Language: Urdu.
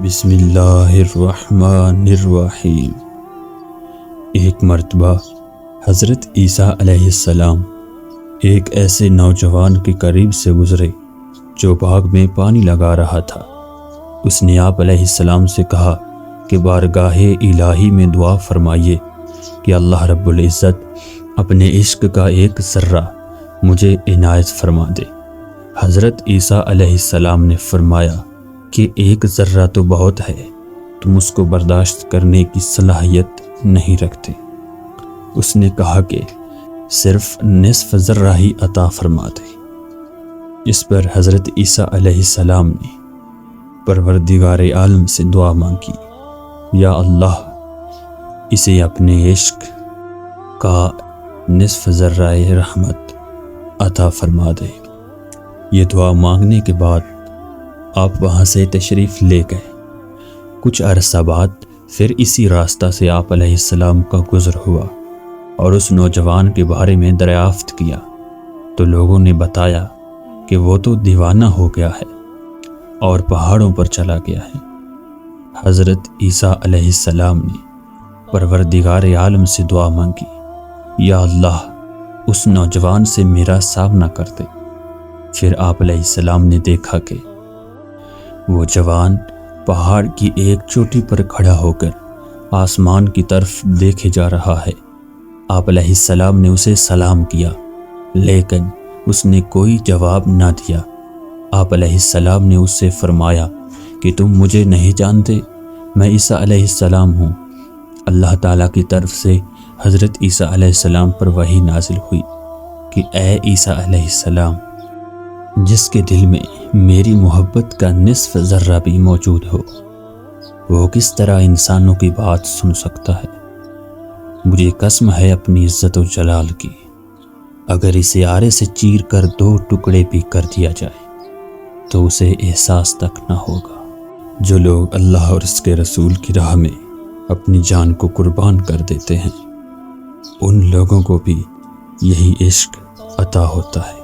بسم اللہ الرحمن الرحیم۔ ایک مرتبہ حضرت عیسیٰ علیہ السلام ایک ایسے نوجوان کے قریب سے گزرے جو باغ میں پانی لگا رہا تھا۔ اس نے آپ علیہ السلام سے کہا کہ بارگاہ الہی میں دعا فرمائیے کہ اللہ رب العزت اپنے عشق کا ایک ذرہ مجھے عنایت فرما دے۔ حضرت عیسیٰ علیہ السلام نے فرمایا کہ ایک ذرہ تو بہت ہے، تم اس کو برداشت کرنے کی صلاحیت نہیں رکھتے۔ اس نے کہا کہ صرف نصف ذرہ ہی عطا فرما دے۔ اس پر حضرت عیسیٰ علیہ السلام نے پروردگار عالم سے دعا مانگی، یا اللہ اسے اپنے عشق کا نصف ذرہ رحمت عطا فرما دے۔ یہ دعا مانگنے کے بعد آپ وہاں سے تشریف لے گئے۔ کچھ عرصہ بعد پھر اسی راستہ سے آپ علیہ السلام کا گزر ہوا اور اس نوجوان کے بارے میں دریافت کیا تو لوگوں نے بتایا کہ وہ تو دیوانہ ہو گیا ہے اور پہاڑوں پر چلا گیا ہے۔ حضرت عیسیٰ علیہ السلام نے پروردگار عالم سے دعا مانگی، یا اللہ اس نوجوان سے میرا سامنا کر دے۔ پھر آپ علیہ السلام نے دیکھا کہ وہ جوان پہاڑ کی ایک چوٹی پر کھڑا ہو کر آسمان کی طرف دیکھے جا رہا ہے۔ آپ علیہ السلام نے اسے سلام کیا لیکن اس نے کوئی جواب نہ دیا۔ آپ علیہ السلام نے اس سے فرمایا کہ تم مجھے نہیں جانتے، میں عیسیٰ علیہ السلام ہوں۔ اللہ تعالیٰ کی طرف سے حضرت عیسیٰ علیہ السلام پر وحی نازل ہوئی کہ اے عیسیٰ علیہ السلام، جس کے دل میں میری محبت کا نصف ذرہ بھی موجود ہو، وہ کس طرح انسانوں کی بات سن سکتا ہے؟ مجھے قسم ہے اپنی عزت و جلال کی، اگر اسے آرے سے چیر کر 2 ٹکڑے بھی کر دیا جائے تو اسے احساس تک نہ ہوگا۔ جو لوگ اللہ اور اس کے رسول کی راہ میں اپنی جان کو قربان کر دیتے ہیں، ان لوگوں کو بھی یہی عشق عطا ہوتا ہے۔